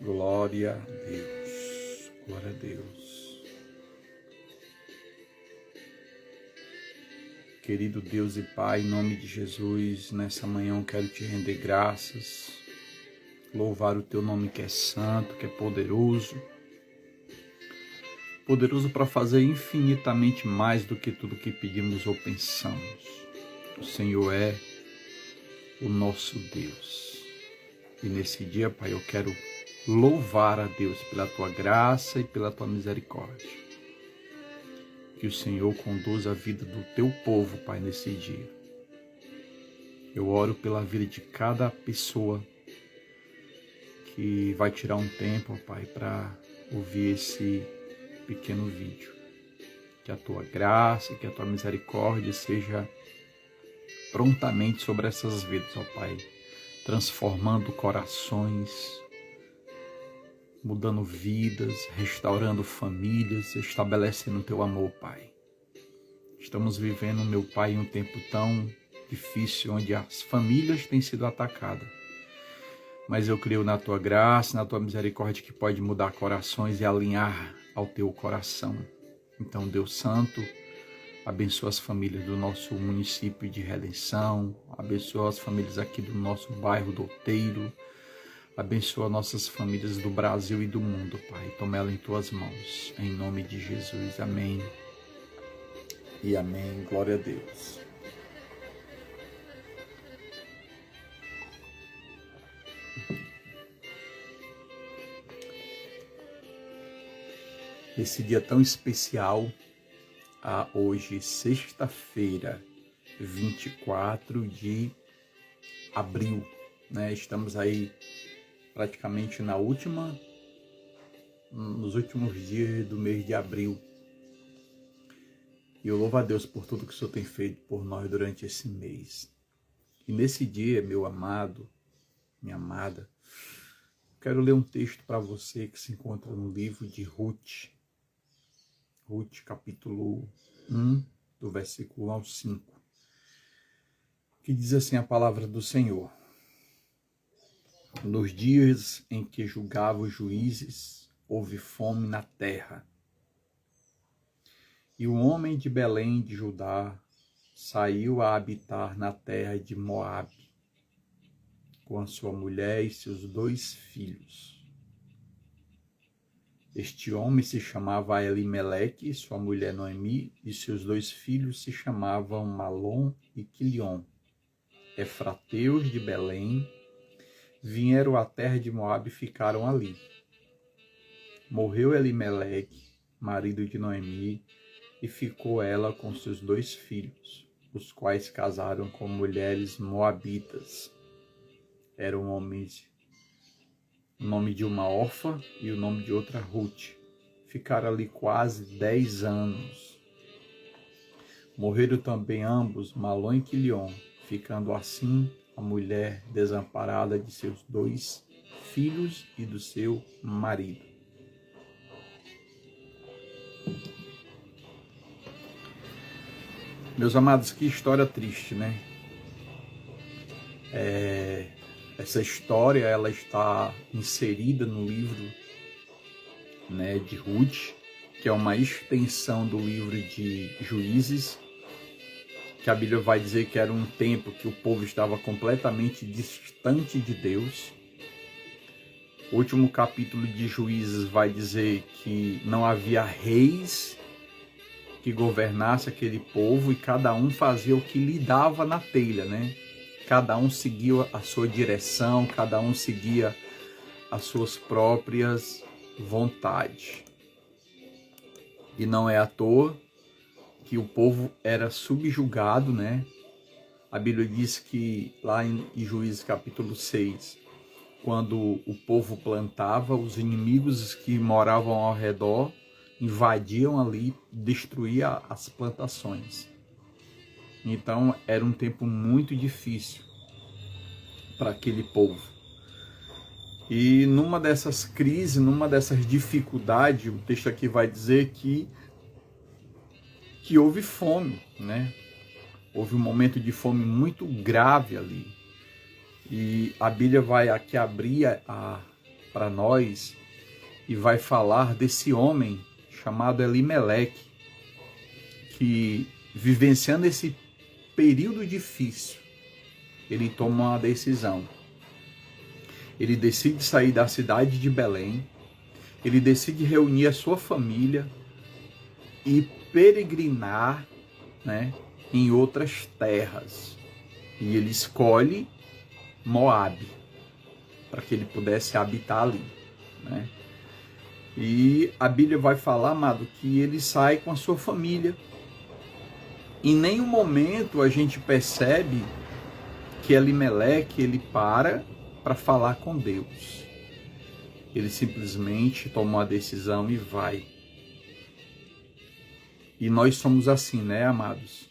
Glória a Deus, glória a Deus. Querido Deus e Pai, em nome de Jesus, nessa manhã eu quero te render graças, louvar o teu nome que é santo, que é poderoso para fazer infinitamente mais do que tudo que pedimos ou pensamos. O Senhor é o nosso Deus. E nesse dia, Pai, eu quero louvar a Deus pela tua graça e pela tua misericórdia. Que o Senhor conduza a vida do teu povo, Pai, nesse dia. Eu oro pela vida de cada pessoa que vai tirar um tempo, Pai, para ouvir esse pequeno vídeo. Que a tua graça e que a tua misericórdia seja prontamente sobre essas vidas, ó Pai, transformando corações, mudando vidas, restaurando famílias, estabelecendo o teu amor, Pai. Estamos vivendo, meu Pai, um tempo tão difícil, onde as famílias têm sido atacadas. Mas eu creio na tua graça, na tua misericórdia, que pode mudar corações e alinhar ao teu coração. Então, Deus Santo, abençoa as famílias do nosso município de Redenção, abençoa as famílias aqui do nosso bairro do Outeiro, abençoa nossas famílias do Brasil e do mundo, Pai. Toma ela em tuas mãos, em nome de Jesus. Amém e amém. Glória a Deus. Esse dia tão especial, hoje, sexta-feira, 24 de abril, né? Estamos aí praticamente nos últimos dias do mês de abril. E eu louvo a Deus por tudo que o Senhor tem feito por nós durante esse mês. E nesse dia, meu amado, minha amada, quero ler um texto para você que se encontra no livro de Ruth. Ruth, capítulo 1, do versículo 1 ao 5. Que diz assim a palavra do Senhor. Nos dias em que julgava os juízes, houve fome na terra. E o homem de Belém de Judá saiu a habitar na terra de Moabe, com a sua mulher e seus 2 filhos. Este homem se chamava Elimeleque, sua mulher Noemi, e seus 2 filhos se chamavam Malom e Quilion. Efrateus de Belém, vieram à terra de Moabe e ficaram ali. Morreu Elimeleque, marido de Noemi, e ficou ela com seus 2 filhos, os quais casaram com mulheres moabitas. Eram homens, o nome de uma órfã e o nome de outra Ruth. Ficaram ali quase 10 anos. Morreram também ambos, Malom e Quilion, ficando assim a mulher desamparada de seus 2 filhos e do seu marido. Meus amados, que história triste, né? Essa história, ela está inserida no livro, né, de Ruth, que é uma extensão do livro de Juízes, que a Bíblia vai dizer que era um tempo que o povo estava completamente distante de Deus. O último capítulo de Juízes vai dizer que não havia reis que governasse aquele povo e cada um fazia o que lhe dava na telha, né? Cada um seguia a sua direção, cada um seguia as suas próprias vontades. E não é à toa que o povo era subjugado, né? A Bíblia diz que lá em Juízes capítulo 6, quando o povo plantava, os inimigos que moravam ao redor invadiam ali, destruíam as plantações. Então era um tempo muito difícil para aquele povo. E numa dessas crises, numa dessas dificuldades, o texto aqui vai dizer que houve fome, né? Houve um momento de fome muito grave ali. E a Bíblia vai aqui abrir a para nós e vai falar desse homem chamado Elimeleque, que, vivenciando esse período difícil, ele toma uma decisão. Ele decide sair da cidade de Belém, ele decide reunir a sua família e peregrinar, né, em outras terras. E ele escolhe Moabe, para que ele pudesse habitar ali, né? E a Bíblia vai falar, amado, que ele sai com a sua família. Em nenhum momento a gente percebe que Elimeleque ele para falar com Deus. Ele simplesmente toma uma decisão e vai. E nós somos assim, né, amados?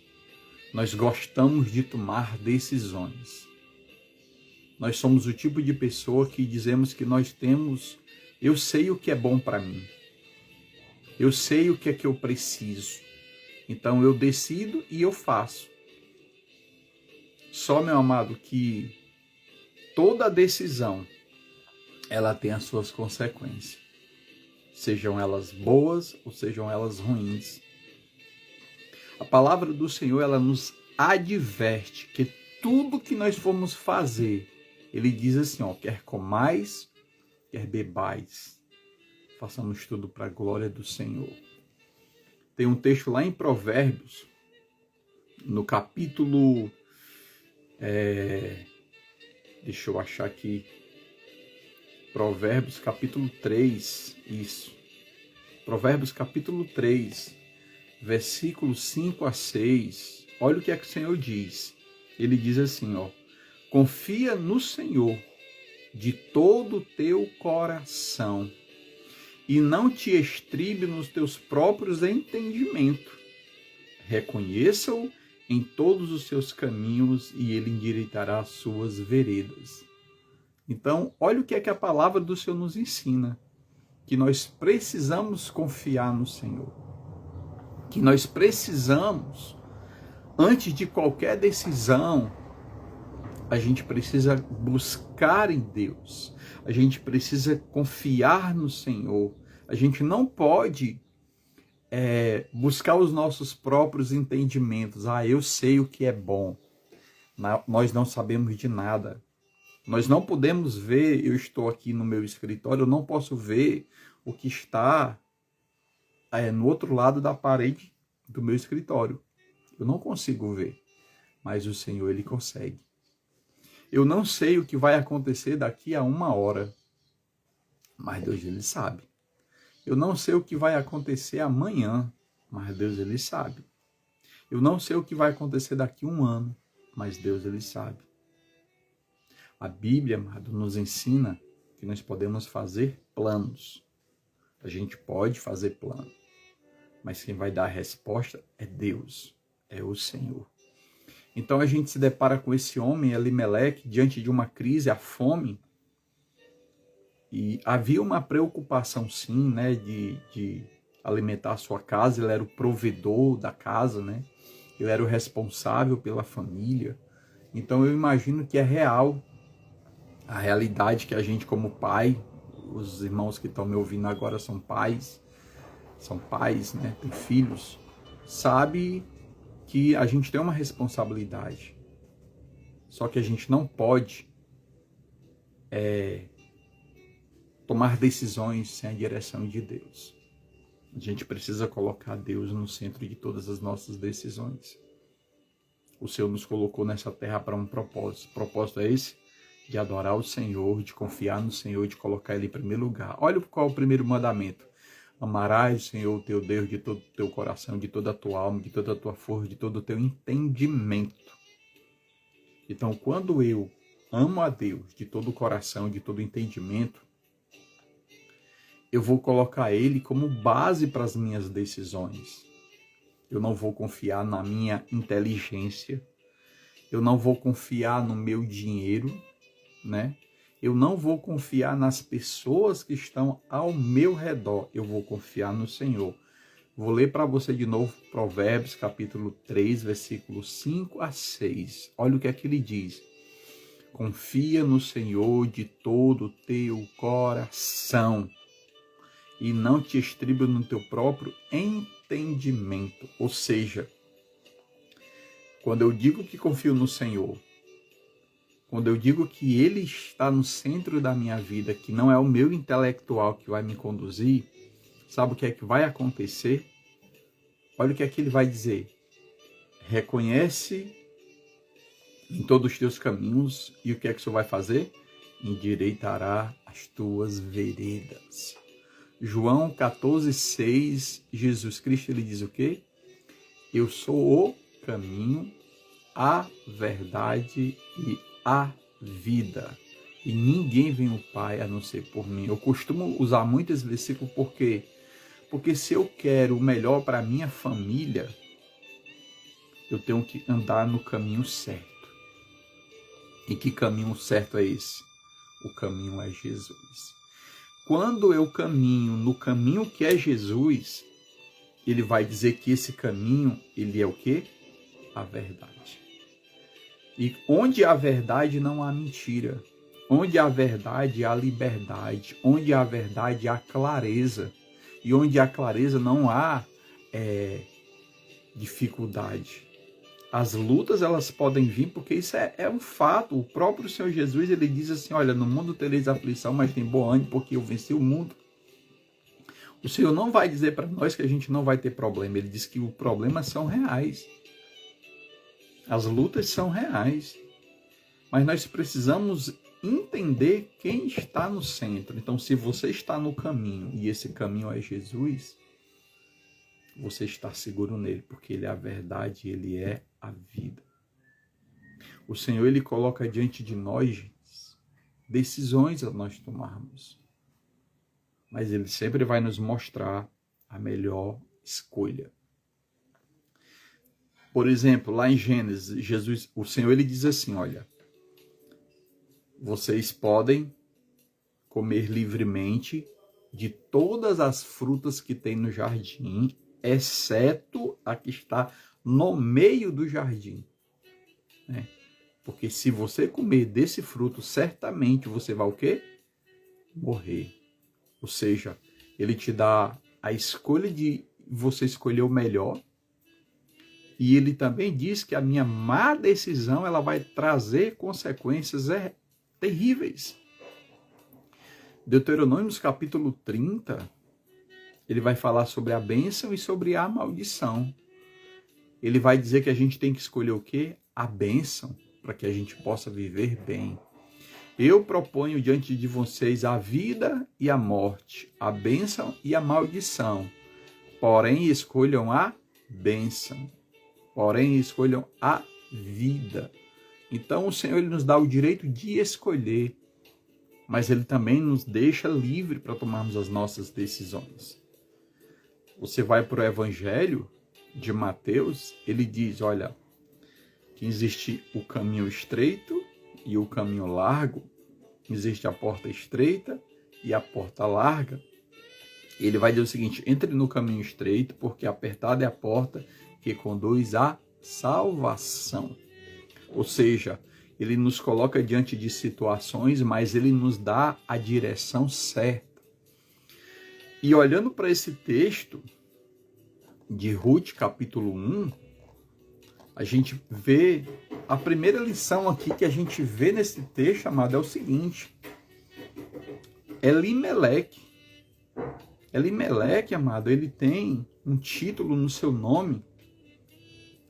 Nós gostamos de tomar decisões. Nós somos o tipo de pessoa que dizemos que nós temos, eu sei o que é bom para mim. Eu sei o que é que eu preciso. Então eu decido e eu faço. Só, meu amado, que toda decisão, ela tem as suas consequências. Sejam elas boas ou sejam elas ruins. A palavra do Senhor, ela nos adverte que tudo que nós formos fazer, ele diz assim, ó, quer comais, quer bebais, façamos tudo para a glória do Senhor. Tem um texto lá em Provérbios, no capítulo, deixa eu achar aqui, Provérbios capítulo 3, isso. Provérbios capítulo 3, versículos 5 a 6. Olha o que é que o Senhor diz. Ele diz assim, ó: confia no Senhor de todo o teu coração e não te estribe nos teus próprios entendimentos. Reconheça-o em todos os seus caminhos e ele endireitará as suas veredas. Então, olha o que é que a palavra do Senhor nos ensina. Que nós precisamos confiar no Senhor. Que nós precisamos, antes de qualquer decisão, a gente precisa buscar em Deus. A gente precisa confiar no Senhor. A gente não pode buscar os nossos próprios entendimentos. Eu sei o que é bom. Nós não sabemos de nada. Nós não podemos ver, eu estou aqui no meu escritório, eu não posso ver o que está no outro lado da parede do meu escritório. Eu não consigo ver, mas o Senhor, Ele consegue. Eu não sei o que vai acontecer daqui a 1 hora, mas Deus, Ele sabe. Eu não sei o que vai acontecer amanhã, mas Deus, Ele sabe. Eu não sei o que vai acontecer daqui a 1 ano, mas Deus, Ele sabe. A Bíblia, amado, nos ensina que nós podemos fazer planos. A gente pode fazer plano, mas quem vai dar a resposta é Deus, é o Senhor. Então a gente se depara com esse homem, Elimeleque, diante de uma crise, a fome, e havia uma preocupação sim, né, de alimentar a sua casa. Ele era o provedor da casa, né? Ele era o responsável pela família. Então eu imagino que é real a realidade que a gente como pai, os irmãos que estão me ouvindo agora são pais, né, têm filhos, sabe que a gente tem uma responsabilidade. Só que a gente não pode tomar decisões sem a direção de Deus. A gente precisa colocar Deus no centro de todas as nossas decisões. O Senhor nos colocou nessa terra para um propósito. O propósito é esse: de adorar o Senhor, de confiar no Senhor, de colocar Ele em primeiro lugar. Olha qual é o primeiro mandamento. Amarás o Senhor, teu Deus, de todo o teu coração, de toda a tua alma, de toda a tua força, de todo o teu entendimento. Então, quando eu amo a Deus de todo o coração, de todo o entendimento, eu vou colocar Ele como base para as minhas decisões. Eu não vou confiar na minha inteligência. Eu não vou confiar no meu dinheiro, né? Eu não vou confiar nas pessoas que estão ao meu redor. Eu vou confiar no Senhor. Vou ler para você de novo Provérbios capítulo 3, versículos 5 a 6. Olha o que é que ele diz. Confia no Senhor de todo o teu coração e não te estriba no teu próprio entendimento. Ou seja, quando eu digo que confio no Senhor, quando eu digo que Ele está no centro da minha vida, que não é o meu intelectual que vai me conduzir, sabe o que é que vai acontecer? Olha o que é que Ele vai dizer. Reconhece em todos os teus caminhos e o que é que o Senhor vai fazer? Endireitará as tuas veredas. João 14,6, Jesus Cristo, ele diz o quê? Eu sou o caminho, a verdade e a vida. E ninguém vem ao Pai a não ser por mim. Eu costumo usar muito esse versículo porque se eu quero o melhor para a minha família, eu tenho que andar no caminho certo. E que caminho certo é esse? O caminho é Jesus. Quando eu caminho no caminho que é Jesus, ele vai dizer que esse caminho, ele é o quê? A verdade. E onde há verdade não há mentira. Onde há verdade há liberdade. Onde há verdade há clareza. E onde há clareza não há dificuldade. As lutas, elas podem vir, porque isso é um fato. O próprio Senhor Jesus, ele diz assim, olha, no mundo tereis aflição, mas tem bom ânimo, porque eu venci o mundo. O Senhor não vai dizer para nós que a gente não vai ter problema. Ele diz que os problemas são reais. As lutas são reais. Mas nós precisamos entender quem está no centro. Então, se você está no caminho, e esse caminho é Jesus, você está seguro nele, porque ele é a verdade, ele é a vida. O Senhor, ele coloca diante de nós decisões a nós tomarmos. Mas ele sempre vai nos mostrar a melhor escolha. Por exemplo, lá em Gênesis, Jesus, o Senhor, ele diz assim, olha, vocês podem comer livremente de todas as frutas que tem no jardim, exceto a que está no meio do jardim. Né? Porque se você comer desse fruto, certamente você vai o quê? Morrer. Ou seja, ele te dá a escolha de você escolher o melhor. E ele também diz que a minha má decisão ela vai trazer consequências terríveis. Deuteronômio capítulo 30, ele vai falar sobre a bênção e sobre a maldição. Ele vai dizer que a gente tem que escolher o quê? A bênção, para que a gente possa viver bem. Eu proponho diante de vocês a vida e a morte, a bênção e a maldição. Porém, escolham a bênção. Porém, escolham a vida. Então, o Senhor ele nos dá o direito de escolher, mas ele também nos deixa livre para tomarmos as nossas decisões. Você vai para o Evangelho de Mateus, ele diz, olha, que existe o caminho estreito e o caminho largo, existe a porta estreita e a porta larga. Ele vai dizer o seguinte, entre no caminho estreito, porque apertada é a porta que conduz à salvação. Ou seja, ele nos coloca diante de situações, mas ele nos dá a direção certa. E olhando para esse texto de Ruth, capítulo 1, a gente vê, a primeira lição aqui que a gente vê nesse texto, amado, é o seguinte. Elimeleque, amado, ele tem um título no seu nome.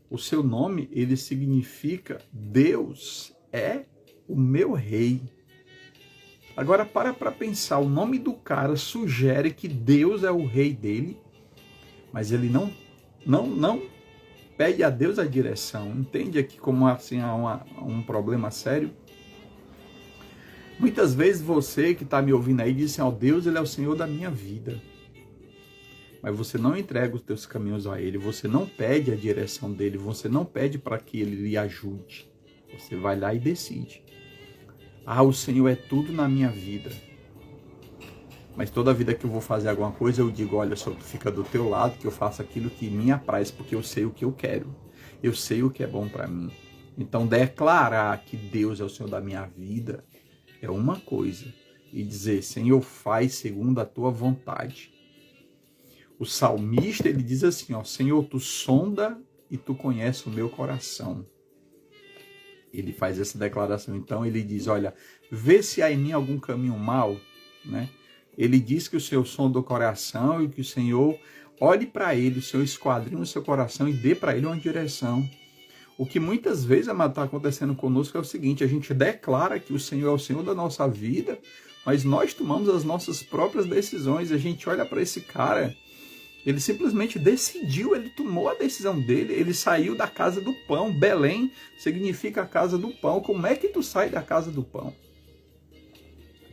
O seu nome, ele significa Deus é o meu rei. Agora, para pensar, o nome do cara sugere que Deus é o rei dele, mas ele não pede a Deus a direção. Entende aqui como assim há um problema sério? Muitas vezes você que está me ouvindo aí diz assim, ó, Deus ele é o Senhor da minha vida. Mas você não entrega os teus caminhos a ele, você não pede a direção dele, você não pede para que ele lhe ajude. Você vai lá e decide. Ah, o Senhor é tudo na minha vida. Mas toda vida que eu vou fazer alguma coisa, eu digo, olha, Senhor, tu fica do teu lado, que eu faço aquilo que me apraz, porque eu sei o que eu quero. Eu sei o que é bom para mim. Então, declarar que Deus é o Senhor da minha vida é uma coisa, e dizer, Senhor, faz segundo a tua vontade. O salmista, ele diz assim, ó, Senhor, tu sonda e tu conhece o meu coração. Ele faz essa declaração. Então, ele diz, olha, vê se há em mim algum caminho mau, né? Ele diz que o Senhor sonda o coração e que o Senhor olhe para ele, o Senhor esquadrinhe o seu coração e dê para ele uma direção. O que muitas vezes, amado, está acontecendo conosco é o seguinte, a gente declara que o Senhor é o Senhor da nossa vida, mas nós tomamos as nossas próprias decisões. A gente olha para esse cara, ele simplesmente decidiu, ele tomou a decisão dele, ele saiu da casa do pão. Belém significa a casa do pão. Como é que tu sai da casa do pão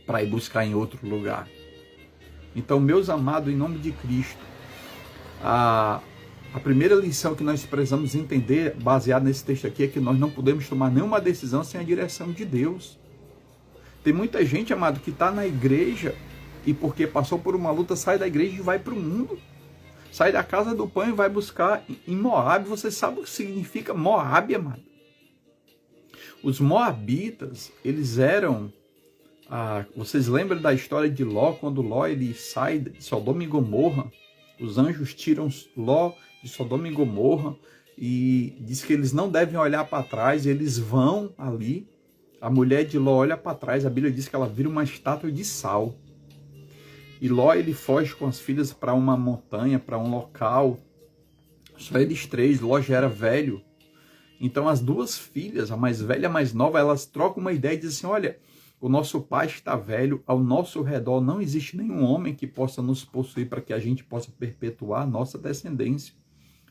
para ir buscar em outro lugar? Então, meus amados, em nome de Cristo, a primeira lição que nós precisamos entender, baseado nesse texto aqui, é que nós não podemos tomar nenhuma decisão sem a direção de Deus. Tem muita gente, amado, que está na igreja e porque passou por uma luta, sai da igreja e vai para o mundo. Sai da casa do pão e vai buscar em Moabe. Você sabe o que significa Moabe, amado? Os moabitas, eles eram... vocês lembram da história de Ló, quando Ló ele sai de Sodoma e Gomorra? Os anjos tiram Ló de Sodoma e Gomorra e diz que eles não devem olhar para trás, eles vão ali. A mulher de Ló olha para trás, a Bíblia diz que ela vira uma estátua de sal. E Ló ele foge com as filhas para uma montanha, para um local. Só eles três, Ló já era velho. Então as duas filhas, a mais velha e a mais nova, elas trocam uma ideia e dizem assim, olha, o nosso pai está velho, ao nosso redor não existe nenhum homem que possa nos possuir para que a gente possa perpetuar a nossa descendência.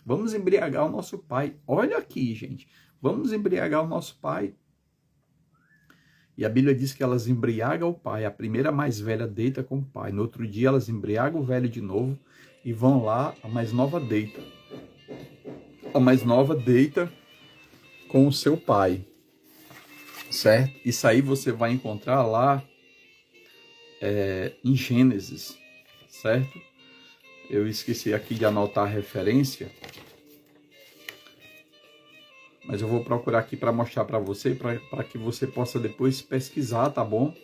Vamos embriagar o nosso pai. Olha aqui, gente, vamos embriagar o nosso pai. E a Bíblia diz que elas embriagam o pai. A primeira mais velha deita com o pai. No outro dia elas embriagam o velho de novo e vão lá, a mais nova deita. A mais nova deita com o seu pai. Certo? Isso aí você vai encontrar lá em Gênesis. Certo? Eu esqueci aqui de anotar a referência. Mas eu vou procurar aqui para mostrar para você, para que você possa depois pesquisar, tá bom?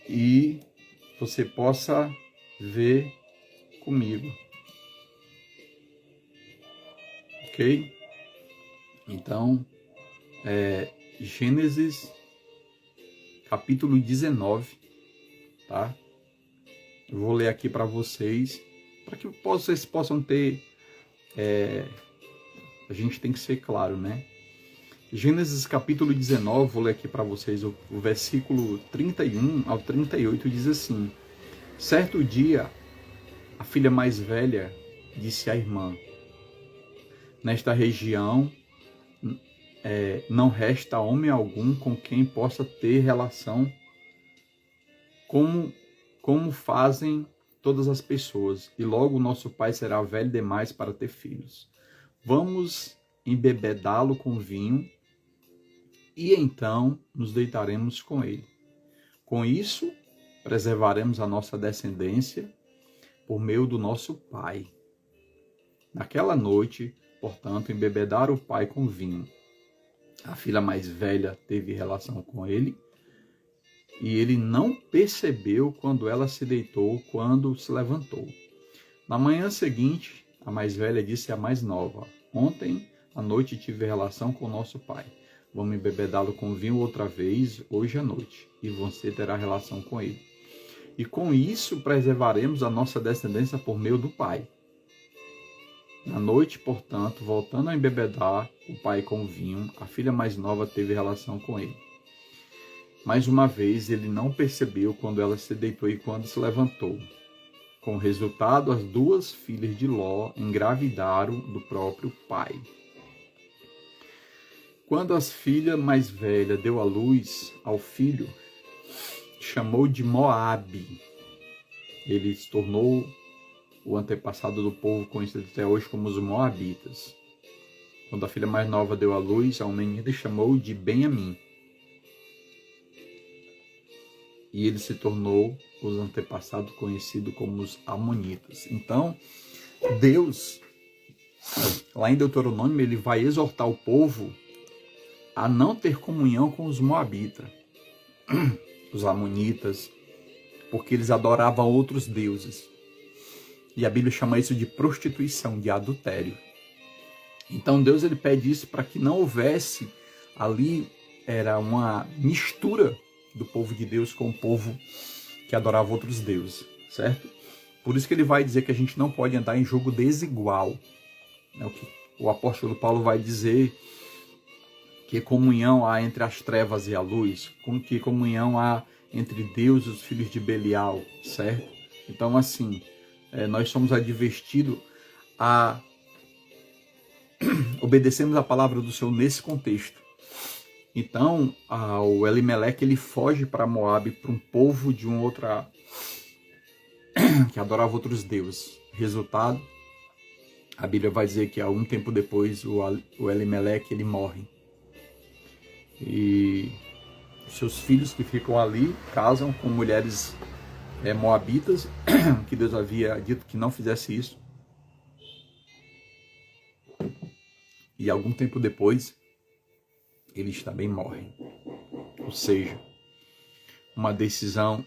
E você possa ver comigo. Ok? Então, Gênesis, capítulo 19, tá? Eu vou ler aqui para vocês, para que vocês possam ter... a gente tem que ser claro, né? Gênesis capítulo 19, vou ler aqui para vocês o versículo 31 ao 38, diz assim: certo dia, a filha mais velha disse à irmã, nesta região não resta homem algum com quem possa ter relação como fazem todas as pessoas, e logo o nosso pai será velho demais para ter filhos. Vamos embebedá-lo com vinho e então nos deitaremos com ele. Com isso, preservaremos a nossa descendência por meio do nosso pai. Naquela noite, portanto, embebedaram o pai com vinho. A filha mais velha teve relação com ele e ele não percebeu quando ela se deitou, quando se levantou. Na manhã seguinte, a mais velha disse à mais nova: ontem à noite tive relação com nosso pai. Vamos embebedá-lo com vinho outra vez, hoje à noite, e você terá relação com ele. E com isso preservaremos a nossa descendência por meio do pai. Na noite, portanto, voltando a embebedar o pai com vinho, a filha mais nova teve relação com ele. Mais uma vez, ele não percebeu quando ela se deitou e quando se levantou. Com resultado, as duas filhas de Ló engravidaram do próprio pai. Quando a filha mais velha deu à luz ao filho, chamou de Moabe. Ele se tornou o antepassado do povo conhecido até hoje como os Moabitas. Quando a filha mais nova deu à luz ao menino, chamou de Benjamim. E ele se tornou os antepassados conhecidos como os Amonitas. Então, Deus, lá em Deuteronômio, ele vai exortar o povo a não ter comunhão com os moabitas, os amonitas, porque eles adoravam outros deuses. E a Bíblia chama isso de prostituição, de adultério. Então Deus ele pede isso para que não houvesse ali, era uma mistura do povo de Deus com o povo que adorava outros deuses, certo? Por isso que ele vai dizer que a gente não pode andar em jogo desigual. É o que o apóstolo Paulo vai dizer, que comunhão há entre as trevas e a luz, que comunhão há entre Deus e os filhos de Belial, certo? Então assim, nós somos advertidos a obedecemos a palavra do Senhor nesse contexto. Então, o Elimeleque ele foge para Moabe, para um povo de um outra que adorava outros deuses. Resultado, a Bíblia vai dizer que algum tempo depois o Elimeleque ele morre. E seus filhos que ficam ali casam com mulheres moabitas, que Deus havia dito que não fizesse isso. E algum tempo depois, eles também morrem. Ou seja, uma decisão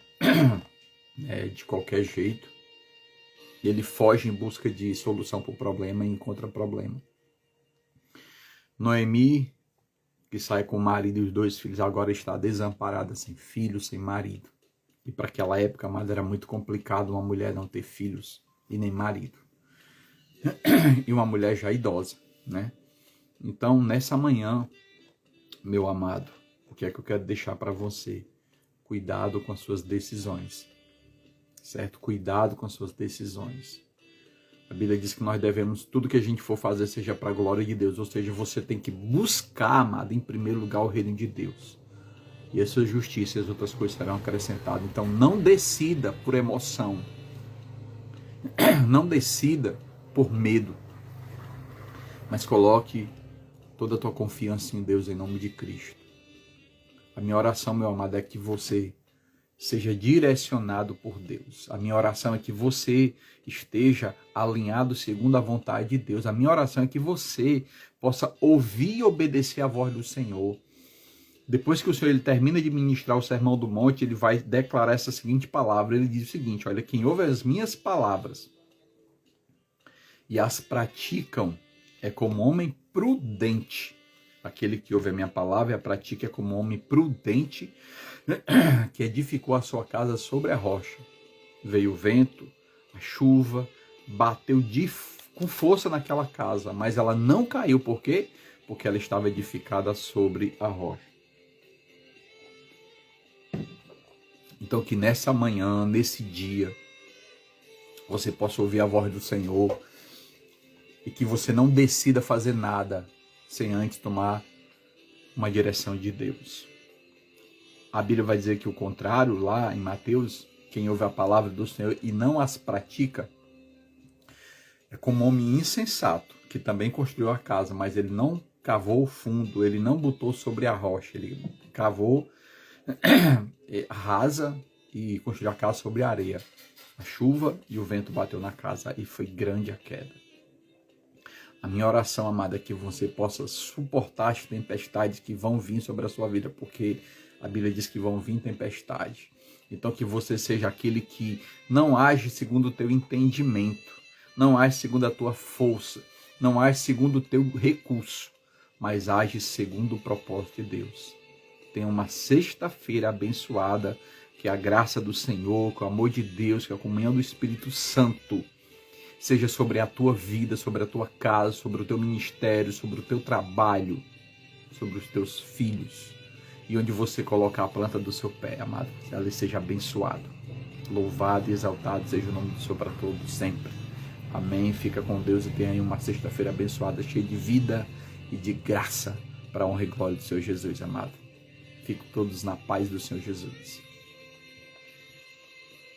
de qualquer jeito. Ele foge em busca de solução para o problema e encontra problema. Noemi, que sai com o marido e os 2 filhos, agora está desamparada, sem filho, sem marido. E para aquela época, amada, era muito complicado uma mulher não ter filhos e nem marido. E uma mulher já idosa, né? Então, nessa manhã, meu amado, o que é que eu quero deixar para você? Cuidado com as suas decisões, certo? Cuidado com as suas decisões. A Bíblia diz que nós devemos, tudo que a gente for fazer, seja para a glória de Deus. Ou seja, você tem que buscar, amado, em primeiro lugar o reino de Deus. E a sua justiça e as outras coisas serão acrescentadas. Então, não decida por emoção. Não decida por medo. Mas coloque toda a tua confiança em Deus, em nome de Cristo. A minha oração, meu amado, é que você seja direcionado por Deus. A minha oração é que você esteja alinhado segundo a vontade de Deus. A minha oração é que você possa ouvir e obedecer a voz do Senhor. Depois que o Senhor ele termina de ministrar o Sermão do Monte, ele vai declarar essa seguinte palavra. Ele diz o seguinte: olha, quem ouve as minhas palavras e as praticam é como homem prudente. Aquele que ouve a minha palavra e a pratica é como homem prudente que edificou a sua casa sobre a rocha. Veio o vento, a chuva, bateu com força naquela casa, mas ela não caiu. Por quê? Porque ela estava edificada sobre a rocha. Então que nessa manhã, nesse dia, você possa ouvir a voz do Senhor e que você não decida fazer nada sem antes tomar uma direção de Deus. A Bíblia vai dizer que o contrário, lá em Mateus, quem ouve a palavra do Senhor e não as pratica, é como um homem insensato, que também construiu a casa, mas ele não cavou o fundo, ele não botou sobre a rocha, ele cavou rasa e construiu a casa sobre a areia. A chuva e o vento bateu na casa e foi grande a queda. A minha oração, amada, é que você possa suportar as tempestades que vão vir sobre a sua vida, porque a Bíblia diz que vão vir tempestades. Então que você seja aquele que não age segundo o teu entendimento, não age segundo a tua força, não age segundo o teu recurso, mas age segundo o propósito de Deus. Tenha uma sexta-feira abençoada, que a graça do Senhor, que o amor de Deus, que a comunhão do Espírito Santo seja sobre a tua vida, sobre a tua casa, sobre o teu ministério, sobre o teu trabalho, sobre os teus filhos. E onde você colocar a planta do seu pé, amado, ela seja abençoado. Louvado e exaltado seja o nome do Senhor para todos sempre. Amém. Fica com Deus e tenha aí uma sexta-feira abençoada, cheia de vida e de graça, para a honra e glória do Senhor Jesus, amado. Fiquem todos na paz do Senhor Jesus.